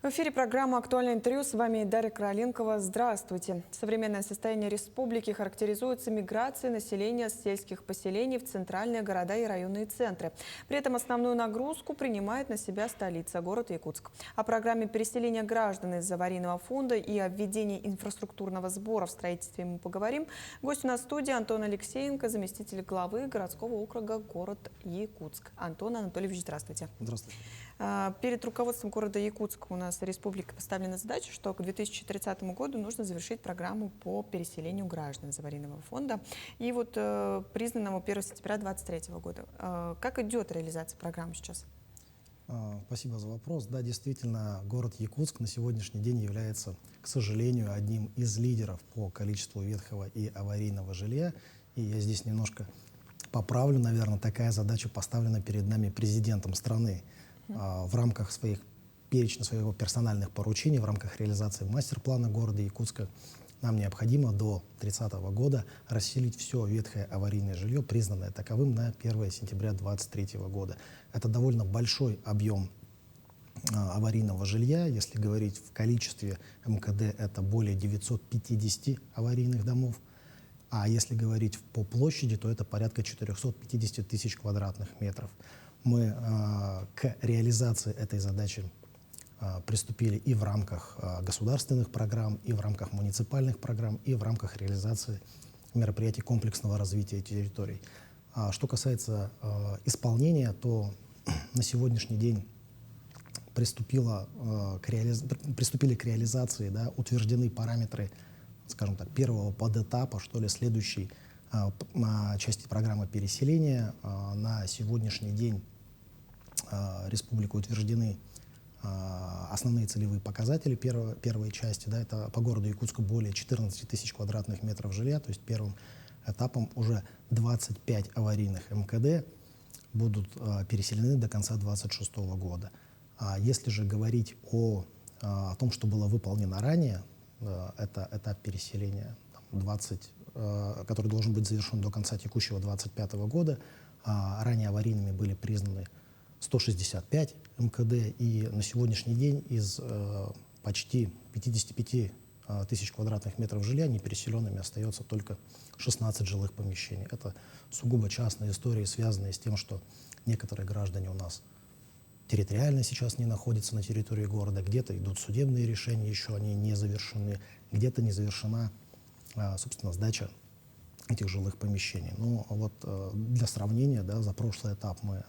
В эфире программа «Актуальное интервью». С вами Дарья Короленкова. Здравствуйте. Современное состояние республики характеризуется миграцией населения с сельских поселений в центральные города и районные центры. При этом основную нагрузку принимает на себя столица, город Якутск. О программе переселения граждан из аварийного фонда и о введении инфраструктурного сбора в строительстве мы поговорим. Гость у нас в студии Антон Алексеенко, заместитель главы городского округа город Якутск. Антон Анатольевич, здравствуйте. Здравствуйте. Перед руководством города Якутск у нас республика поставлена задача, что к 2030 году нужно завершить программу по переселению граждан из аварийного фонда. И вот признанному 1 сентября 2023 года. Как идет реализация программы сейчас? Спасибо за вопрос. Да, действительно, город Якутск на сегодняшний день является, к сожалению, одним из лидеров по количеству ветхого и аварийного жилья. И я здесь немножко поправлю, наверное, такая задача поставлена перед нами президентом страны. В рамках перечня своего персональных поручений, в рамках реализации мастер-плана города Якутска нам необходимо до 30 года расселить все ветхое аварийное жилье, признанное таковым, на 1 сентября 2023 года. Это довольно большой объем аварийного жилья. Если говорить в количестве МКД, это более 950 аварийных домов. А если говорить по площади, то это порядка 450 тысяч квадратных метров. Мы к реализации этой задачи приступили и в рамках государственных программ, и в рамках муниципальных программ, и в рамках реализации мероприятий комплексного развития территорий. Что касается исполнения, то на сегодняшний день приступили к реализации, да, утверждены параметры, скажем так, первого подэтапа, что ли, следующей части программы переселения. На сегодняшний день республикой утверждены основные целевые показатели первой части. Да, это по городу Якутску более 14 тысяч квадратных метров жилья, то есть первым этапом уже 25 аварийных МКД будут переселены до конца 2026 года. Если же говорить о том, что было выполнено ранее, это этап переселения, который должен быть завершен до конца текущего 2025 года. Ранее аварийными были признаны 165 МКД, и на сегодняшний день из почти 55 тысяч квадратных метров жилья непереселенными остается только 16 жилых помещений. Это сугубо частные истории, связанные с тем, что некоторые граждане у нас территориально сейчас не находятся на территории города, где-то идут судебные решения, еще они не завершены, где-то не завершена, собственно, сдача этих жилых помещений. Но вот для сравнения, да, за прошлый этап мы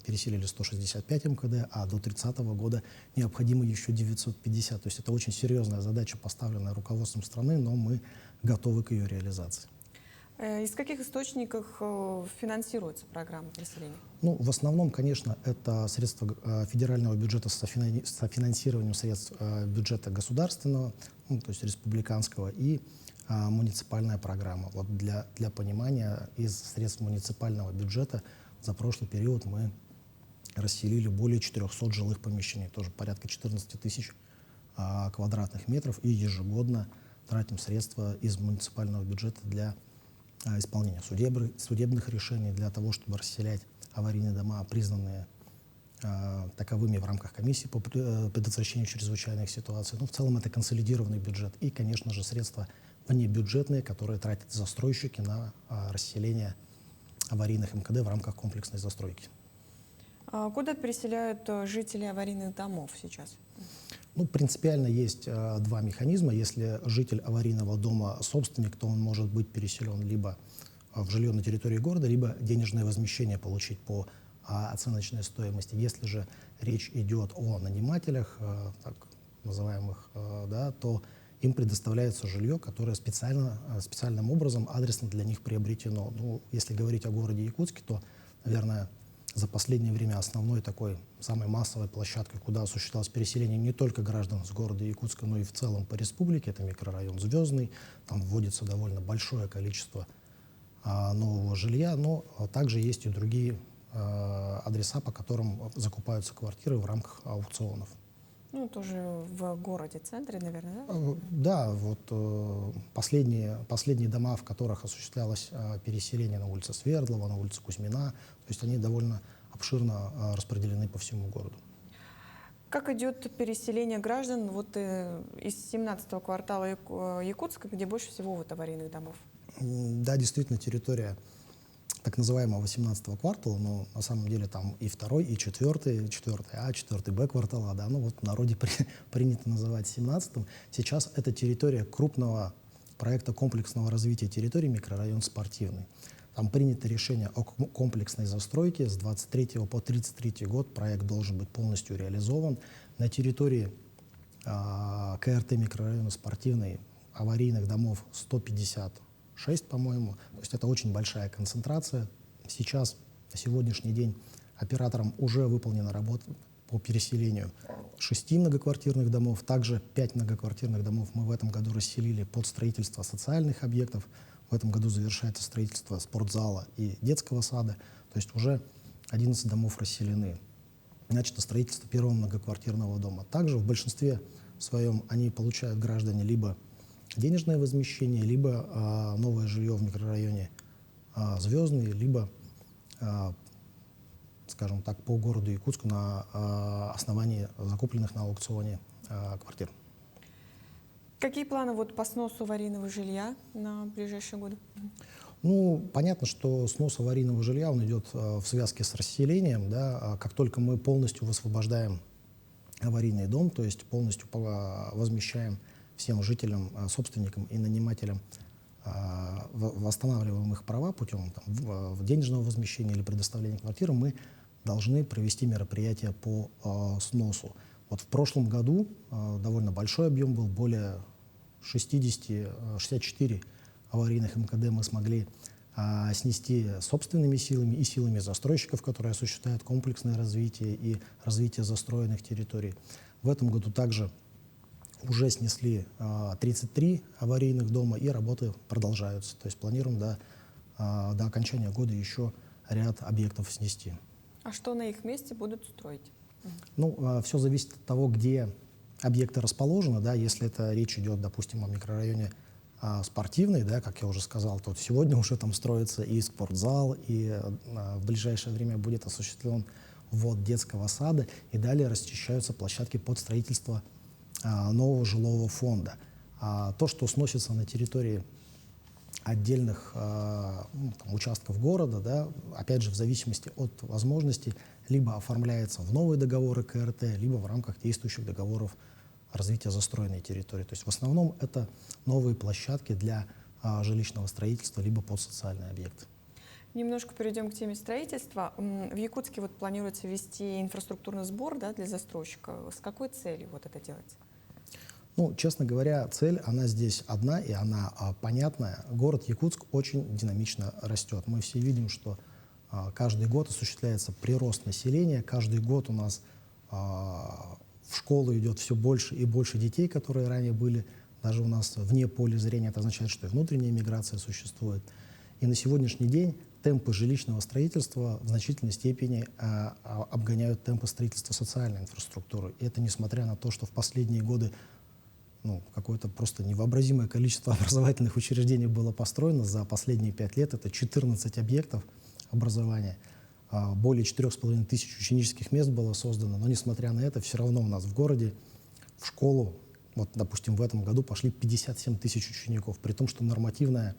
переселили 165 МКД, а до 30 года необходимо еще 950. То есть это очень серьезная задача, поставленная руководством страны, но мы готовы к ее реализации. Из каких источников финансируется программа переселения? Ну, в основном, конечно, это средства федерального бюджета с софинансированием средств бюджета государственного, ну, то есть республиканского, и муниципальная программа. Вот для понимания, из средств муниципального бюджета за прошлый период мы расселили более 400 жилых помещений, тоже порядка 14 тысяч квадратных метров, и ежегодно тратим средства из муниципального бюджета для исполнения судебных решений, для того, чтобы расселять аварийные дома, признанные таковыми в рамках комиссии по предотвращению чрезвычайных ситуаций. Ну, в целом это консолидированный бюджет и, конечно же, средства внебюджетные, которые тратят застройщики на расселение аварийных МКД в рамках комплексной застройки. Куда переселяют жители аварийных домов сейчас? Ну, принципиально есть два механизма. Если житель аварийного дома собственник, то он может быть переселен либо в жилье на территории города, либо денежное возмещение получить по оценочной стоимости. Если же речь идет о нанимателях, так называемых, да, то им предоставляется жилье, которое специальным образом адресно для них приобретено. Ну, если говорить о городе Якутске, то, наверное, за последнее время основной такой, самой массовой площадкой, куда осуществлялось переселение не только граждан с города Якутска, но и в целом по республике, это микрорайон Звездный. Там вводится довольно большое количество нового жилья, но также есть и другие адреса, по которым закупаются квартиры в рамках аукционов. Ну, тоже в городе, центре, наверное, да? Да, вот последние дома, в которых осуществлялось переселение, на улице Свердлова, на улице Кузьмина, то есть они довольно обширно распределены по всему городу. Как идет переселение граждан вот из 17-го квартала Якутска, где больше всего вот аварийных домов? Да, действительно, территория так называемого 18-го квартала, но на самом деле там и второй, и четвертый А, четвертый Б квартала, да, ну вот в народе принято называть 17-м. Сейчас это территория крупного проекта комплексного развития территории, микрорайон Спортивный. Там принято решение о комплексной застройке. С 23 по 33 год проект должен быть полностью реализован. На территории КРТ микрорайона Спортивный аварийных домов 156, по-моему. То есть это очень большая концентрация. Сейчас, на сегодняшний день, оператором уже выполнена работа по переселению 6 многоквартирных домов. Также 5 многоквартирных домов мы в этом году расселили под строительство социальных объектов. В этом году завершается строительство спортзала и детского сада. То есть уже 11 домов расселены. Начато строительство первого многоквартирного дома. Также в большинстве своем они получают граждане либо денежное возмещение, либо новое жилье в микрорайоне Звездный, либо, скажем так, по городу Якутску на основании закупленных на аукционе квартир. Какие планы вот по сносу аварийного жилья на ближайшие годы? Ну, понятно, что снос аварийного жилья, он идет в связке с расселением. Да? Как только мы полностью высвобождаем аварийный дом, то есть полностью возмещаем всем жителям, собственникам и нанимателям, восстанавливаем их права путем в денежного возмещения или предоставления квартиры, мы должны провести мероприятия по сносу. Вот в прошлом году довольно большой объем был, более 64 аварийных МКД мы смогли снести собственными силами и силами застройщиков, которые осуществляют комплексное развитие и развитие застроенных территорий. В этом году также уже снесли 33 аварийных дома, и работы продолжаются. То есть планируем до окончания года еще ряд объектов снести. А что на их месте будут строить? Ну, все зависит от того, где объекты расположены. Да, если это речь идет, допустим, о микрорайоне Спортивный, да, как я уже сказал, то сегодня уже там строится и спортзал, и в ближайшее время будет осуществлен ввод детского сада, и далее расчищаются площадки под строительство нового жилого фонда. То, что сносится на территории отдельных участков города, да, опять же, в зависимости от возможностей, либо оформляется в новые договоры КРТ, либо в рамках действующих договоров развития застроенной территории. То есть в основном это новые площадки для жилищного строительства, либо под социальные объекты. Немножко перейдем к теме строительства. В Якутске вот планируется ввести инфраструктурный сбор, да, для застройщика. С какой целью вот это делается? Ну, честно говоря, цель, она здесь одна, и она понятная. Город Якутск очень динамично растет. Мы все видим, что каждый год осуществляется прирост населения, каждый год у нас в школу идет все больше и больше детей, которые ранее были даже у нас вне поля зрения. Это означает, что и внутренняя миграция существует. И на сегодняшний день темпы жилищного строительства в значительной степени обгоняют темпы строительства социальной инфраструктуры. И это несмотря на то, что в последние годы какое-то просто невообразимое количество образовательных учреждений было построено за последние 5 лет. Это 14 объектов образования. Более 4500 ученических мест было создано. Но, несмотря на это, все равно у нас в городе в школу, вот, допустим, в этом году пошли 57 тысяч учеников, при том, что нормативная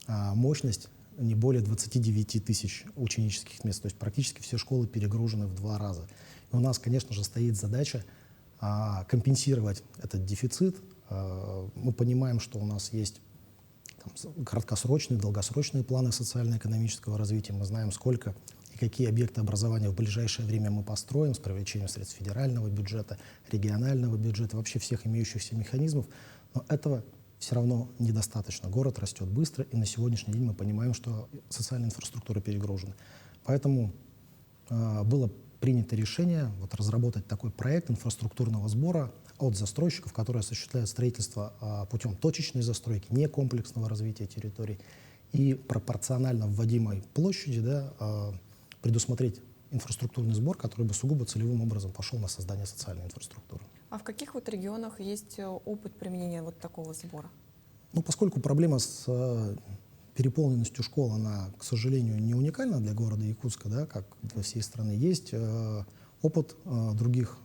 мощность не более 29 тысяч ученических мест. То есть практически все школы перегружены в 2 раза. И у нас, конечно же, стоит задача компенсировать этот дефицит. Мы понимаем, что у нас есть краткосрочные, долгосрочные планы социально-экономического развития. Мы знаем, сколько и какие объекты образования в ближайшее время мы построим с привлечением средств федерального бюджета, регионального бюджета, вообще всех имеющихся механизмов. Но этого все равно недостаточно. Город растет быстро, и на сегодняшний день мы понимаем, что социальная инфраструктура перегружена. Поэтому было принято решение разработать такой проект инфраструктурного сбора от застройщиков, которые осуществляют строительство путем точечной застройки, не комплексного развития территорий, и пропорционально вводимой площади, да, предусмотреть инфраструктурный сбор, который бы сугубо целевым образом пошел на создание социальной инфраструктуры. А в каких вот регионах есть опыт применения вот такого сбора? Ну, поскольку проблема с переполненностью школ, она, к сожалению, не уникальна для города Якутска, да, как для всей страны. Есть опыт других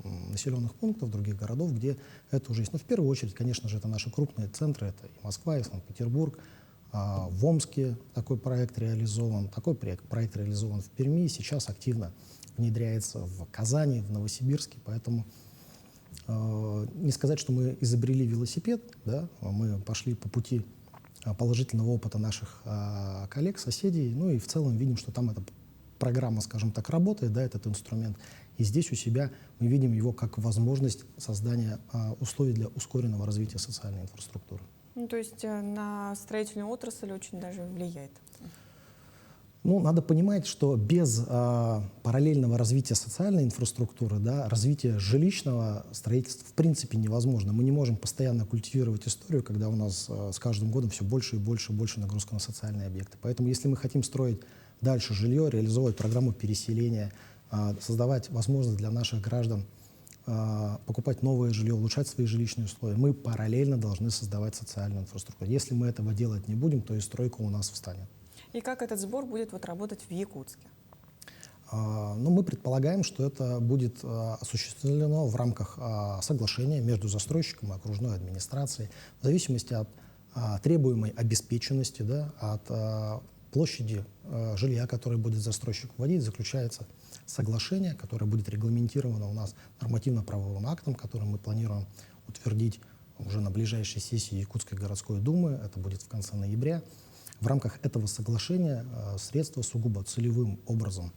населенных пунктов, других городов, где это уже есть. Но в первую очередь, конечно же, это наши крупные центры, это и Москва, и Санкт-Петербург. В Омске такой проект реализован, проект реализован в Перми, сейчас активно внедряется в Казани, в Новосибирске, поэтому не сказать, что мы изобрели велосипед, да, мы пошли по пути положительного опыта наших коллег, соседей, ну и в целом видим, что там эта программа, скажем так, работает, да, этот инструмент. И здесь у себя мы видим его как возможность создания условий для ускоренного развития социальной инфраструктуры. Ну, то есть на строительную отрасль очень даже влияет. Ну, надо понимать, что без параллельного развития социальной инфраструктуры, да, развитие жилищного строительства в принципе невозможно. Мы не можем постоянно культивировать историю, когда у нас с каждым годом все больше и больше и больше нагрузка на социальные объекты. Поэтому если мы хотим строить дальше жилье, реализовывать программу переселения, создавать возможность для наших граждан покупать новое жилье, улучшать свои жилищные условия, мы параллельно должны создавать социальную инфраструктуру. Если мы этого делать не будем, то и стройка у нас встанет. И как этот сбор будет работать в Якутске? Ну, мы предполагаем, что это будет осуществлено в рамках соглашения между застройщиком и окружной администрацией, в зависимости от требуемой обеспеченности, да, от площади жилья, которое будет застройщик вводить, заключается соглашение, которое будет регламентировано у нас нормативно-правовым актом, который мы планируем утвердить уже на ближайшей сессии Якутской городской думы, это будет в конце ноября. В рамках этого соглашения средства сугубо целевым образом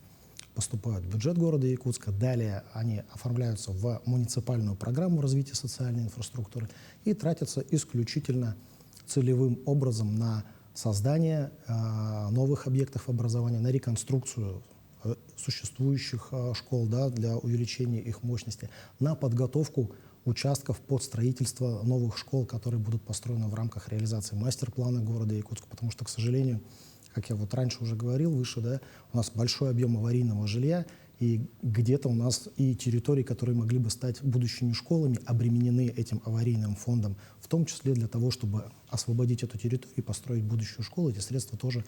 поступают в бюджет города Якутска, далее они оформляются в муниципальную программу развития социальной инфраструктуры и тратятся исключительно целевым образом на создание новых объектов образования, на реконструкцию существующих школ, да, для увеличения их мощности, на подготовку участков под строительство новых школ, которые будут построены в рамках реализации мастер-плана города Якутска, потому что, к сожалению, как я вот раньше уже говорил выше, да, у нас большой объем аварийного жилья, и где-то у нас и территории, которые могли бы стать будущими школами, обременены этим аварийным фондом, в том числе для того, чтобы освободить эту территорию и построить будущую школу. Эти средства тоже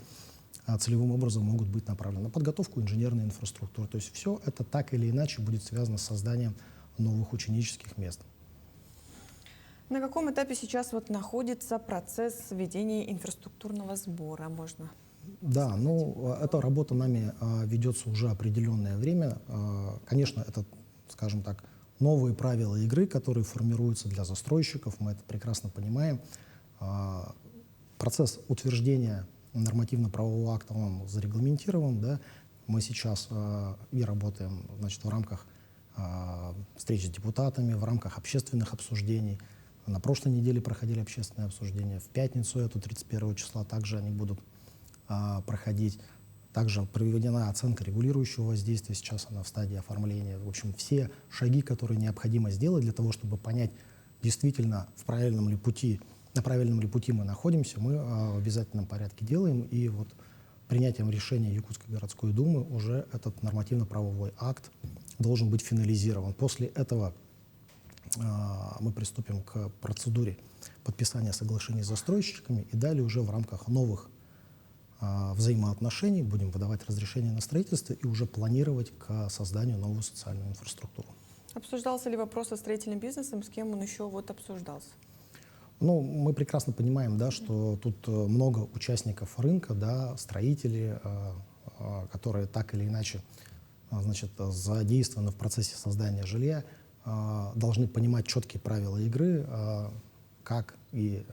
целевым образом могут быть направлены на подготовку инженерной инфраструктуры. То есть все это так или иначе будет связано с созданием новых ученических мест. На каком этапе сейчас находится процесс введения инфраструктурного сбора? Можно? Да, ну, эта работа нами ведется уже определенное время. Конечно, это, скажем так, новые правила игры, которые формируются для застройщиков, мы это прекрасно понимаем. Процесс утверждения нормативно-правового акта он зарегламентирован, да. Мы сейчас и работаем, значит, в рамках встреч с депутатами, в рамках общественных обсуждений. На прошлой неделе проходили общественные обсуждения. В пятницу, эту 31 числа, также они будут проходить. Также проведена оценка регулирующего воздействия, сейчас она в стадии оформления. В общем, все шаги, которые необходимо сделать для того, чтобы понять, действительно, на правильном ли пути мы находимся, мы в обязательном порядке делаем. И вот принятием решения Якутской городской думы уже этот нормативно-правовой акт должен быть финализирован. После этого мы приступим к процедуре подписания соглашений с застройщиками, и далее уже в рамках новых взаимоотношений будем выдавать разрешение на строительство и уже планировать к созданию новую социальную инфраструктуру. Обсуждался ли вопрос со строительным бизнесом, с кем он еще обсуждался? Ну, мы прекрасно понимаем, да, что тут много участников рынка, да, строители, которые так или иначе, значит, задействованы в процессе создания жилья, должны понимать четкие правила игры, как и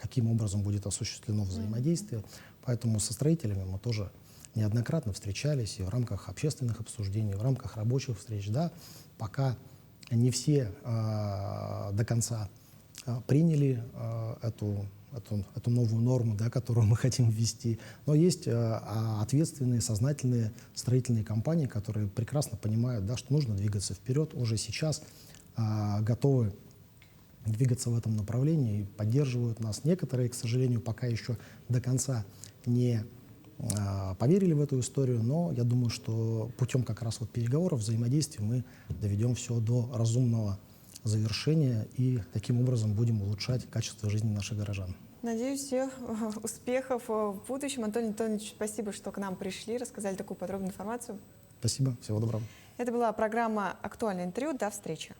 каким образом будет осуществлено взаимодействие. Поэтому со строителями мы тоже неоднократно встречались и в рамках общественных обсуждений, в рамках рабочих встреч. Да, пока не все до конца приняли эту новую норму, да, которую мы хотим ввести. Но есть ответственные, сознательные строительные компании, которые прекрасно понимают, да, что нужно двигаться вперед. Уже сейчас готовы двигаться в этом направлении и поддерживают нас. Некоторые, к сожалению, пока еще до конца не поверили в эту историю, но я думаю, что путем как раз переговоров, взаимодействия мы доведем все до разумного завершения и таким образом будем улучшать качество жизни наших горожан. Надеюсь, всех успехов в будущем. Антоний Антонович, спасибо, что к нам пришли, рассказали такую подробную информацию. Спасибо, всего доброго. Это была программа «Актуальное интервью». До встречи.